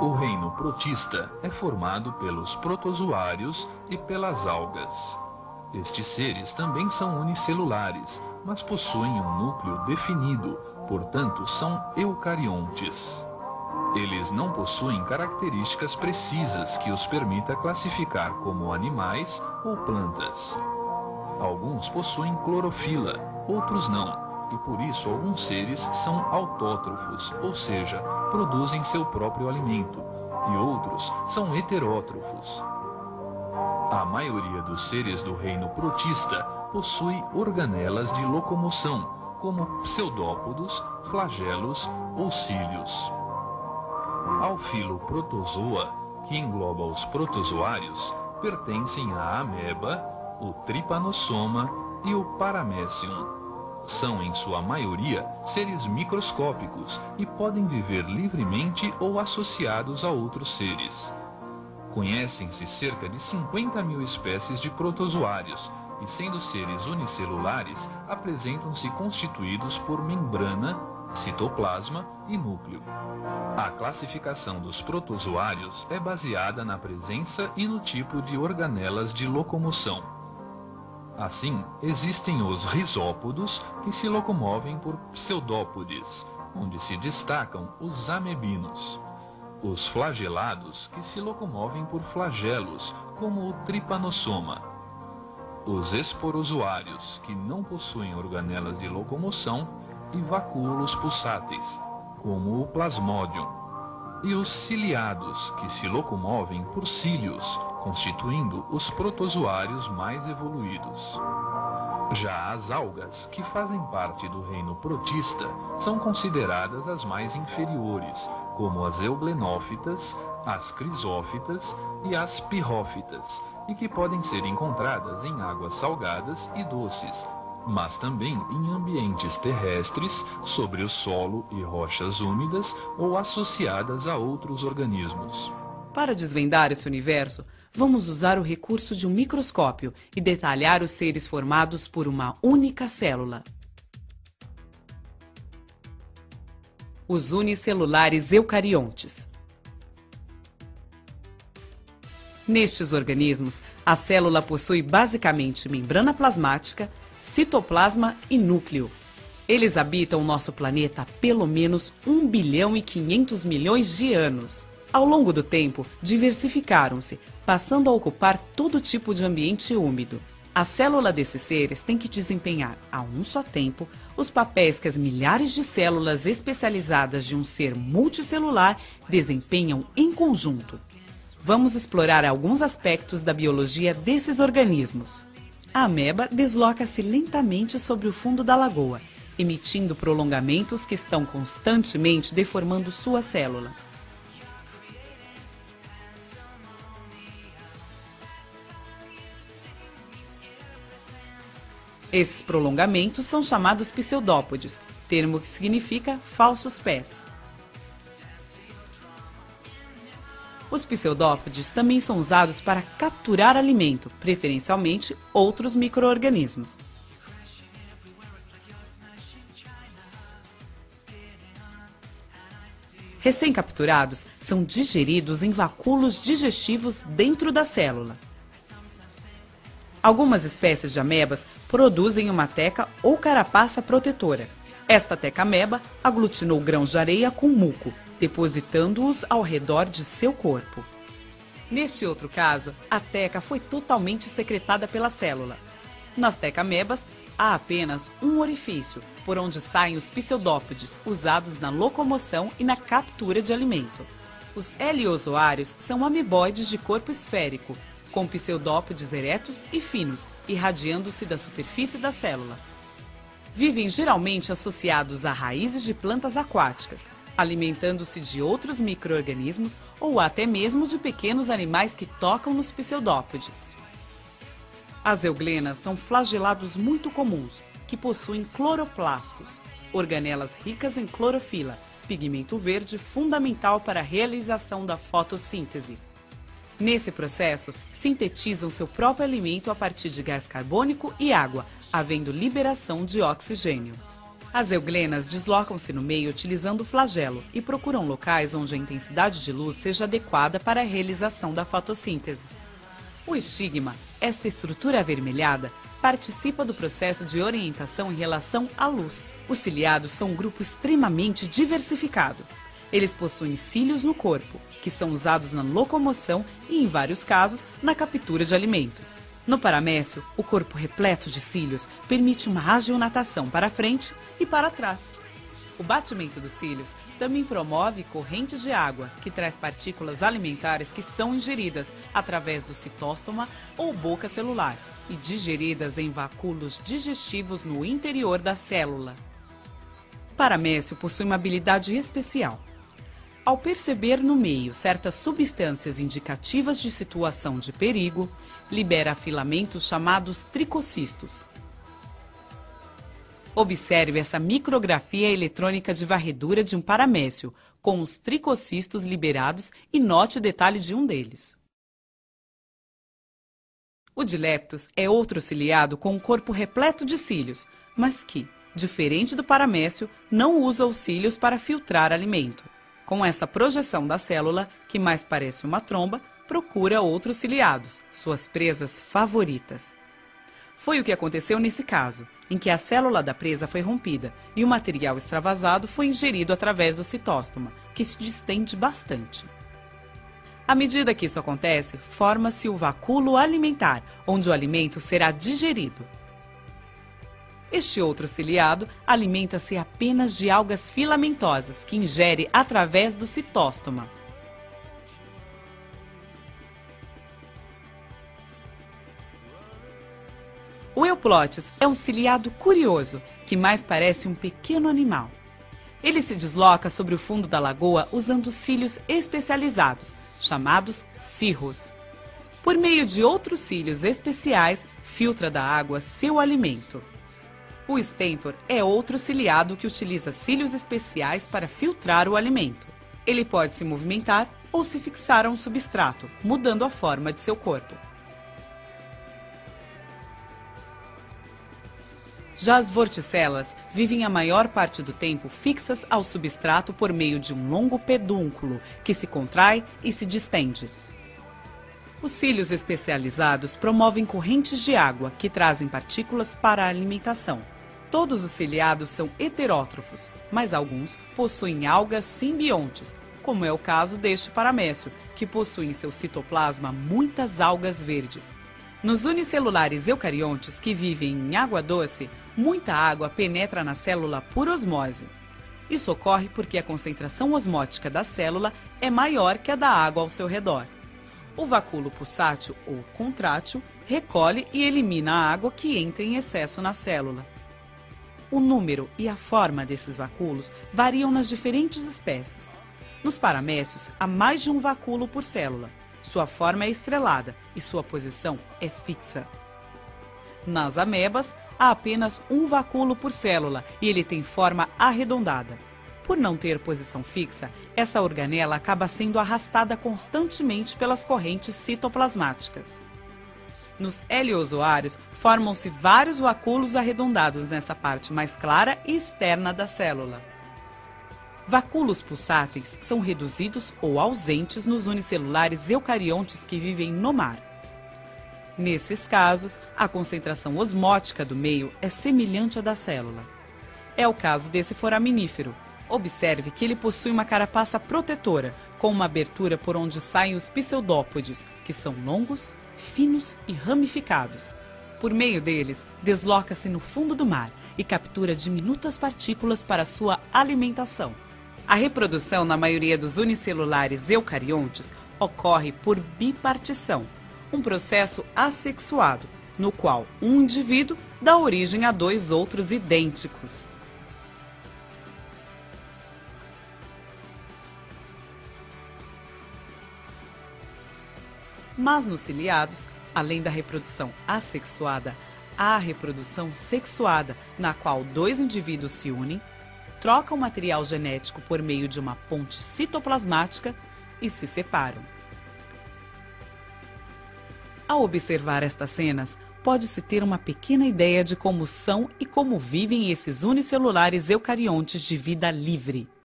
O reino protista é formado pelos protozoários e pelas algas. Estes seres também são unicelulares, mas possuem um núcleo definido, portanto são eucariontes. Eles não possuem características precisas que os permita classificar como animais ou plantas. Alguns possuem clorofila, outros não, e por isso alguns seres são autótrofos, ou seja, produzem seu próprio alimento, e outros são heterótrofos. A maioria dos seres do reino protista possui organelas de locomoção, como pseudópodos, flagelos ou cílios. Ao filo Protozoa, que engloba os protozoários, pertencem a ameba, o trypanosoma e o paramecium. São, em sua maioria, seres microscópicos e podem viver livremente ou associados a outros seres. Conhecem-se cerca de 50 mil espécies de protozoários e, sendo seres unicelulares, apresentam-se constituídos por membrana, citoplasma e núcleo. A classificação dos protozoários é baseada na presença e no tipo de organelas de locomoção. Assim, existem os rizópodos, que se locomovem por pseudópodes, onde se destacam os amebinos. Os flagelados, que se locomovem por flagelos, como o trypanosoma. Os esporozoários, que não possuem organelas de locomoção, e vacúolos pulsáteis, como o plasmodium. E os ciliados, que se locomovem por cílios, constituindo os protozoários mais evoluídos. Já as algas, que fazem parte do reino protista, são consideradas as mais inferiores, como as euglenófitas, as crisófitas e as pirrófitas, e que podem ser encontradas em águas salgadas e doces, mas também em ambientes terrestres, sobre o solo e rochas úmidas ou associadas a outros organismos. Para desvendar esse universo, vamos usar o recurso de um microscópio e detalhar os seres formados por uma única célula. Os unicelulares eucariontes. Nestes organismos, a célula possui basicamente membrana plasmática, citoplasma e núcleo. Eles habitam o nosso planeta há pelo menos 1 bilhão e 500 milhões de anos. Ao longo do tempo, diversificaram-se, passando a ocupar todo tipo de ambiente úmido. A célula desses seres tem que desempenhar, a um só tempo, os papéis que as milhares de células especializadas de um ser multicelular desempenham em conjunto. Vamos explorar alguns aspectos da biologia desses organismos. A ameba desloca-se lentamente sobre o fundo da lagoa, emitindo prolongamentos que estão constantemente deformando sua célula. Esses prolongamentos são chamados pseudópodes, termo que significa falsos pés. Os pseudópodes também são usados para capturar alimento, preferencialmente outros micro-organismos. Recém-capturados, são digeridos em vacúolos digestivos dentro da célula. Algumas espécies de amebas produzem uma teca ou carapaça protetora. Esta teca-ameba aglutinou grãos de areia com muco, depositando-os ao redor de seu corpo. Neste outro caso, a teca foi totalmente secretada pela célula. Nas teca-amebas, há apenas um orifício, por onde saem os pseudópodes, usados na locomoção e na captura de alimento. Os heliozoários são ameboides de corpo esférico, com pseudópodes eretos e finos, irradiando-se da superfície da célula. Vivem geralmente associados a raízes de plantas aquáticas, alimentando-se de outros micro-organismos ou até mesmo de pequenos animais que tocam nos pseudópodes. As euglenas são flagelados muito comuns, que possuem cloroplastos, organelas ricas em clorofila, pigmento verde fundamental para a realização da fotossíntese. Nesse processo, sintetizam seu próprio alimento a partir de gás carbônico e água, havendo liberação de oxigênio. As euglenas deslocam-se no meio utilizando o flagelo e procuram locais onde a intensidade de luz seja adequada para a realização da fotossíntese. O estigma, esta estrutura avermelhada, participa do processo de orientação em relação à luz. Os ciliados são um grupo extremamente diversificado. Eles possuem cílios no corpo, que são usados na locomoção e, em vários casos, na captura de alimento. No paramécio, o corpo repleto de cílios permite uma agionatação para frente e para trás. O batimento dos cílios também promove corrente de água, que traz partículas alimentares que são ingeridas através do citóstoma ou boca celular e digeridas em vacúolos digestivos no interior da célula. O paramécio possui uma habilidade especial. Ao perceber no meio certas substâncias indicativas de situação de perigo, libera filamentos chamados tricocistos. Observe essa micrografia eletrônica de varredura de um paramécio, com os tricocistos liberados e note o detalhe de um deles. O dileptus é outro ciliado com um corpo repleto de cílios, mas que, diferente do paramécio, não usa os cílios para filtrar alimento. Com essa projeção da célula, que mais parece uma tromba, procura outros ciliados, suas presas favoritas. Foi o que aconteceu nesse caso, em que a célula da presa foi rompida e o material extravasado foi ingerido através do citóstoma, que se distende bastante. À medida que isso acontece, forma-se o vacúolo alimentar, onde o alimento será digerido. Este outro ciliado alimenta-se apenas de algas filamentosas, que ingere através do citóstoma. O euplotes é um ciliado curioso, que mais parece um pequeno animal. Ele se desloca sobre o fundo da lagoa usando cílios especializados, chamados cirros. Por meio de outros cílios especiais, filtra da água seu alimento. O stentor é outro ciliado que utiliza cílios especiais para filtrar o alimento. Ele pode se movimentar ou se fixar a um substrato, mudando a forma de seu corpo. Já as vorticelas vivem a maior parte do tempo fixas ao substrato por meio de um longo pedúnculo, que se contrai e se distende. Os cílios especializados promovem correntes de água que trazem partículas para a alimentação. Todos os ciliados são heterótrofos, mas alguns possuem algas simbiontes, como é o caso deste paramécio, que possui em seu citoplasma muitas algas verdes. Nos unicelulares eucariontes que vivem em água doce, muita água penetra na célula por osmose. Isso ocorre porque a concentração osmótica da célula é maior que a da água ao seu redor. O vacúolo pulsátil ou contrátil recolhe e elimina a água que entra em excesso na célula. O número e a forma desses vacúolos variam nas diferentes espécies. Nos paramécios, há mais de um vacúolo por célula. Sua forma é estrelada e sua posição é fixa. Nas amebas, há apenas um vacúolo por célula e ele tem forma arredondada. Por não ter posição fixa, essa organela acaba sendo arrastada constantemente pelas correntes citoplasmáticas. Nos heliozoários, formam-se vários vacúolos arredondados nessa parte mais clara e externa da célula. Vacúolos pulsáteis são reduzidos ou ausentes nos unicelulares eucariontes que vivem no mar. Nesses casos, a concentração osmótica do meio é semelhante à da célula. É o caso desse foraminífero. Observe que ele possui uma carapaça protetora, com uma abertura por onde saem os pseudópodes, que são longos, finos e ramificados. Por meio deles, desloca-se no fundo do mar e captura diminutas partículas para sua alimentação. A reprodução na maioria dos unicelulares eucariontes ocorre por bipartição, um processo assexuado, no qual um indivíduo dá origem a dois outros idênticos. Mas nos ciliados, além da reprodução assexuada, há a reprodução sexuada, na qual dois indivíduos se unem, trocam material genético por meio de uma ponte citoplasmática e se separam. Ao observar estas cenas, pode-se ter uma pequena ideia de como são e como vivem esses unicelulares eucariontes de vida livre.